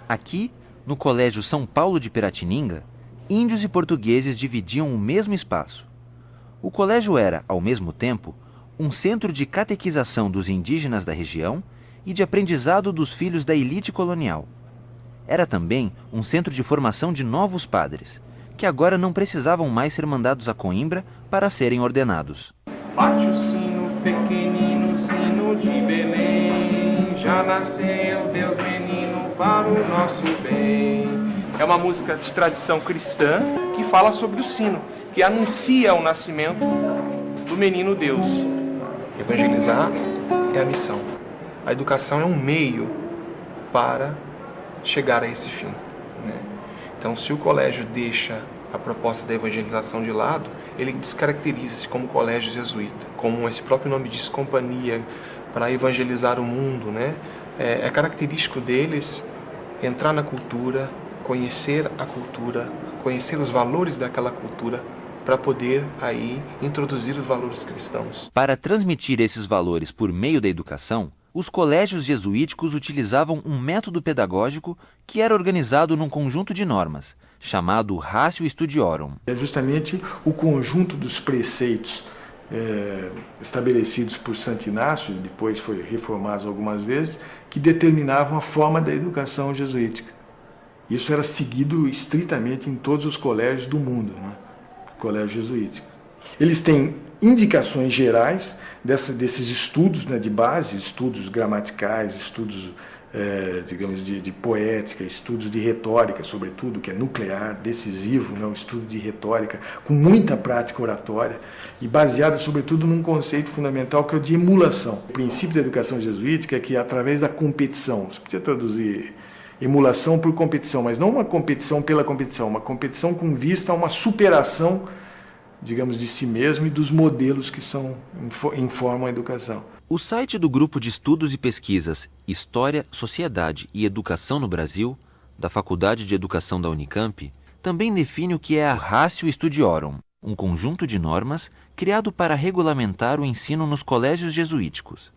Aqui, no Colégio São Paulo de Piratininga, índios e portugueses dividiam o mesmo espaço. O colégio era, ao mesmo tempo, um centro de catequização dos indígenas da região e de aprendizado dos filhos da elite colonial. Era também um centro de formação de novos padres, que agora não precisavam mais ser mandados a Coimbra para serem ordenados. Bate o sino, pequenino, sino de Belém, já nasceu Deus menino para o nosso bem. É uma música de tradição cristã que fala sobre o sino, que anuncia o nascimento do menino Deus. Evangelizar é a missão. A educação é um meio para chegar a esse fim, né? Então, se o colégio deixa a proposta da evangelização de lado, ele descaracteriza-se como colégio jesuíta, como esse próprio nome diz, companhia para evangelizar o mundo, né? É característico deles entrar na cultura, conhecer a cultura, conhecer os valores daquela cultura, para poder aí introduzir os valores cristãos. Para transmitir esses valores por meio da educação, os colégios jesuíticos utilizavam um método pedagógico que era organizado num conjunto de normas, chamado Ratio Studiorum. É justamente o conjunto dos preceitos estabelecidos por Santo Inácio, depois foi reformados algumas vezes, que determinavam a forma da educação jesuítica. Isso era seguido estritamente em todos os colégios do mundo, né? Colégio jesuítico. Eles têm indicações gerais desses estudos, né, de base, estudos gramaticais, estudos, digamos, de poética, estudos de retórica, sobretudo, que é nuclear, decisivo, né, um estudo de retórica, com muita prática oratória, e baseado, sobretudo, num conceito fundamental que é o de emulação. O princípio da educação jesuítica é que, através da competição, você podia traduzir emulação por competição, mas não uma competição pela competição, uma competição com vista a uma superação, digamos, de si mesmo e dos modelos que informam a educação. O site do Grupo de Estudos e Pesquisas História, Sociedade e Educação no Brasil, da Faculdade de Educação da Unicamp, também define o que é a Ratio Studiorum, um conjunto de normas criado para regulamentar o ensino nos colégios jesuíticos.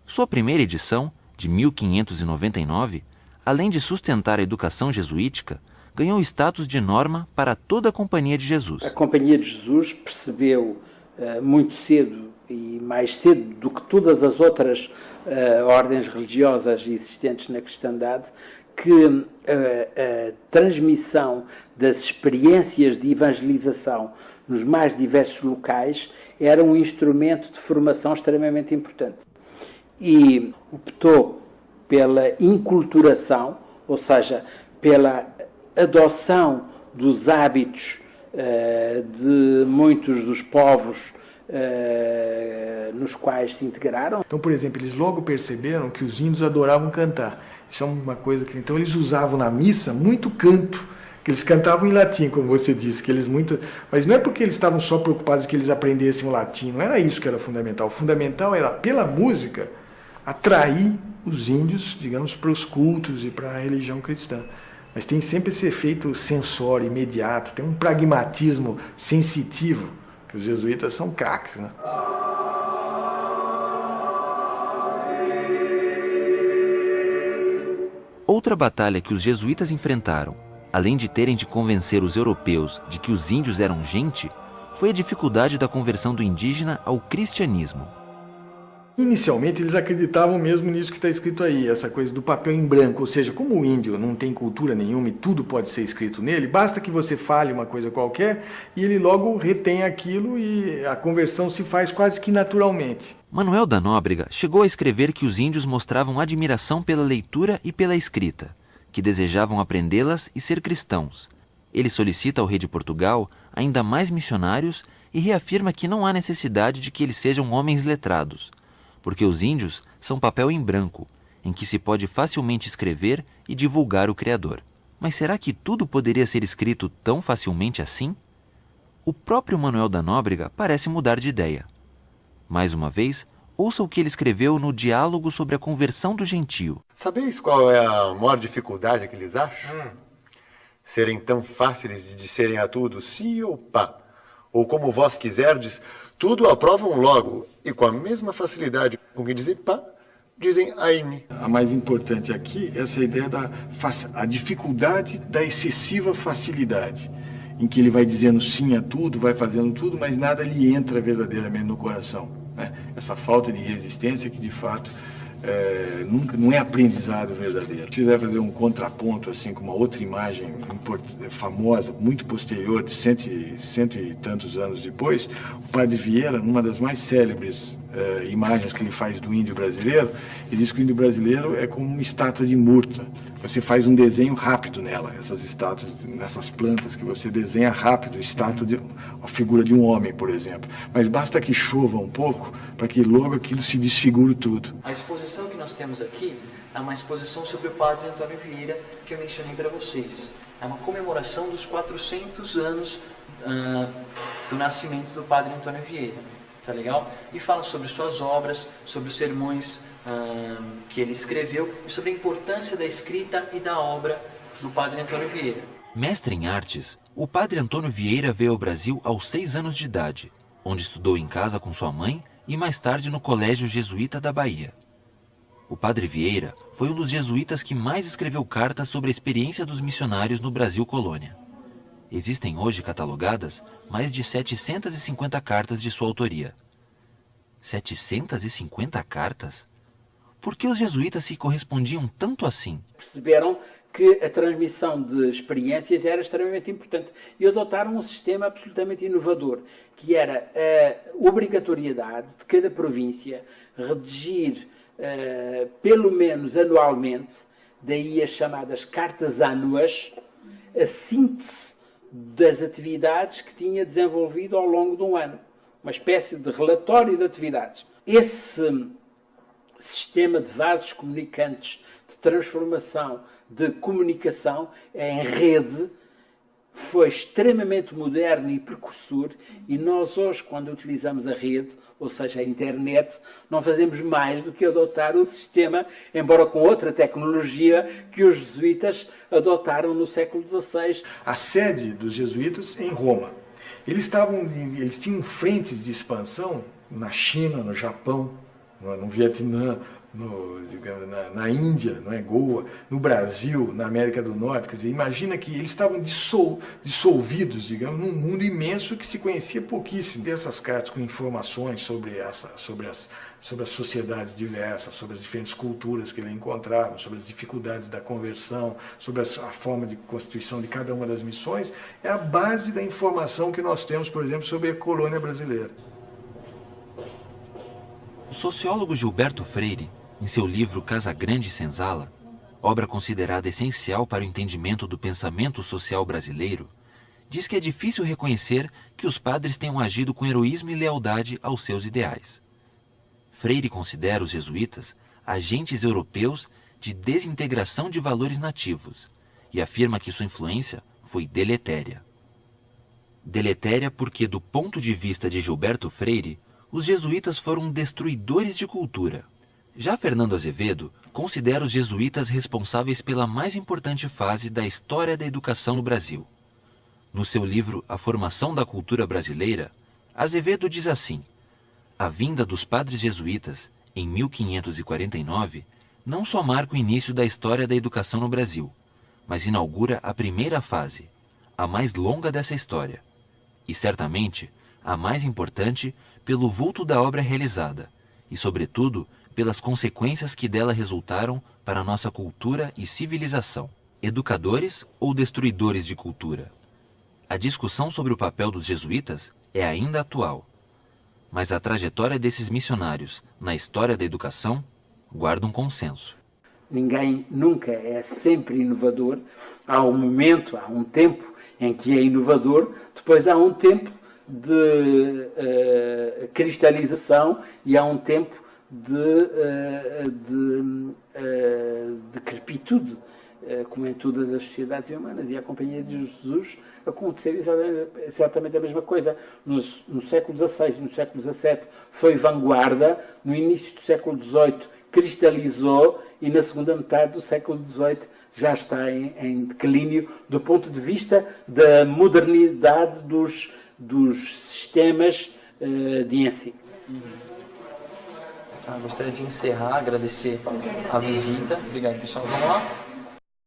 Sua primeira edição, de 1599, além de sustentar a educação jesuítica, ganhou status de norma para toda a Companhia de Jesus. A Companhia de Jesus percebeu muito cedo, e mais cedo do que todas as outras ordens religiosas existentes na cristandade, que a transmissão das experiências de evangelização nos mais diversos locais era um instrumento de formação extremamente importante. E optou pela inculturação, ou seja, pela adoção dos hábitos de muitos dos povos nos quais se integraram. Então, por exemplo, eles logo perceberam que os índios adoravam cantar. Isso é uma coisa que... Então, eles usavam na missa muito canto, que eles cantavam em latim, como você disse, que eles mas não é porque eles estavam só preocupados que eles aprendessem o latim, não era isso que era fundamental. O fundamental era, pela música, atrair os índios, digamos, para os cultos e para a religião cristã. Mas tem sempre esse efeito sensório, imediato, tem um pragmatismo sensitivo, que os jesuítas são craques, né? Outra batalha que os jesuítas enfrentaram, além de terem de convencer os europeus de que os índios eram gente, foi a dificuldade da conversão do indígena ao cristianismo. Inicialmente eles acreditavam mesmo nisso que está escrito aí, essa coisa do papel em branco, ou seja, como o índio não tem cultura nenhuma e tudo pode ser escrito nele, basta que você fale uma coisa qualquer e ele logo retém aquilo e a conversão se faz quase que naturalmente. Manuel da Nóbrega chegou a escrever que os índios mostravam admiração pela leitura e pela escrita, que desejavam aprendê-las e ser cristãos. Ele solicita ao rei de Portugal ainda mais missionários e reafirma que não há necessidade de que eles sejam homens letrados, porque os índios são papel em branco, em que se pode facilmente escrever e divulgar o Criador. Mas será que tudo poderia ser escrito tão facilmente assim? O próprio Manuel da Nóbrega parece mudar de ideia. Mais uma vez, ouça o que ele escreveu no Diálogo sobre a Conversão do Gentio. Sabeis qual é a maior dificuldade que lhes acho? Serem tão fáceis de disserem a tudo sim ou pá, ou como vós quiserdes, tudo aprovam logo, e com a mesma facilidade com que dizem pá, dizem Aini. A mais importante aqui é essa ideia a dificuldade da excessiva facilidade, em que ele vai dizendo sim a tudo, vai fazendo tudo, mas nada lhe entra verdadeiramente no coração, né? Essa falta de resistência que, de fato, nunca não é aprendizado verdadeiro. Se quiser fazer um contraponto assim com uma outra imagem famosa, muito posterior, de cento e tantos anos depois, o Padre Vieira, numa das mais célebres imagens que ele faz do índio brasileiro, ele diz que o índio brasileiro é como uma estátua de murta. Você faz um desenho rápido nela, essas estátuas, nessas plantas que você desenha rápido, a figura de um homem, por exemplo. Mas basta que chova um pouco para que logo aquilo se desfigure tudo. A exposição que nós temos aqui é uma exposição sobre o Padre Antônio Vieira, que eu mencionei para vocês. É uma comemoração dos 400 anos do nascimento do Padre Antônio Vieira. Tá legal? E fala sobre suas obras, sobre os sermões que ele escreveu e sobre a importância da escrita e da obra do Padre Antônio Vieira. Mestre em artes, o Padre Antônio Vieira veio ao Brasil aos 6 anos de idade, onde estudou em casa com sua mãe e mais tarde no Colégio Jesuíta da Bahia. O Padre Vieira foi um dos jesuítas que mais escreveu cartas sobre a experiência dos missionários no Brasil colônia. Existem hoje catalogadas mais de 750 cartas de sua autoria. 750 cartas? Por que os jesuítas se correspondiam tanto assim? Perceberam que a transmissão de experiências era extremamente importante e adotaram um sistema absolutamente inovador, que era a obrigatoriedade de cada província redigir pelo menos anualmente, daí as chamadas cartas ânuas, a síntese das atividades que tinha desenvolvido ao longo de um ano. Uma espécie de relatório de atividades. Esse sistema de vasos comunicantes, de transformação, de comunicação em rede, foi extremamente moderno e precursor, e nós hoje, quando utilizamos a rede, ou seja, a internet, não fazemos mais do que adotar o sistema, embora com outra tecnologia, que os jesuítas adotaram no século XVI. A sede dos jesuítas é em Roma. Eles tinham frentes de expansão na China, no Japão, no Vietnã, na Índia, não é, Goa, no Brasil, na América do Norte. Quer dizer, imagina que eles estavam dissolvidos, digamos, num mundo imenso que se conhecia pouquíssimo. E essas cartas com informações sobre as sociedades diversas, sobre as diferentes culturas que ele encontrava, sobre as dificuldades da conversão, sobre a forma de constituição de cada uma das missões, é a base da informação que nós temos, por exemplo, sobre a colônia brasileira. O sociólogo Gilberto Freire, em seu livro Casa Grande e Senzala, obra considerada essencial para o entendimento do pensamento social brasileiro, diz que é difícil reconhecer que os padres tenham agido com heroísmo e lealdade aos seus ideais. Freire considera os jesuítas agentes europeus de desintegração de valores nativos e afirma que sua influência foi deletéria. Deletéria porque, do ponto de vista de Gilberto Freire, os jesuítas foram destruidores de cultura. Já Fernando Azevedo considera os jesuítas responsáveis pela mais importante fase da história da educação no Brasil. No seu livro A Formação da Cultura Brasileira, Azevedo diz assim: a vinda dos padres jesuítas, em 1549, não só marca o início da história da educação no Brasil, mas inaugura a primeira fase, a mais longa dessa história, e certamente a mais importante pelo vulto da obra realizada, e sobretudo pelas consequências que dela resultaram para a nossa cultura e civilização. Educadores ou destruidores de cultura? A discussão sobre o papel dos jesuítas é ainda atual, mas a trajetória desses missionários na história da educação guarda um consenso. Ninguém nunca é sempre inovador. Há um momento, há um tempo em que é inovador, depois há um tempo de cristalização e há um tempo de decrepitude, como em todas as sociedades humanas. E a Companhia de Jesus aconteceu exatamente a mesma coisa. No século XVI e no século XVII foi vanguarda, no início do século XVIII cristalizou e na segunda metade do século XVIII já está em declínio do ponto de vista da modernidade dos sistemas de ensino. Gostaria de encerrar, agradecer a visita. Obrigado, pessoal. Vamos lá?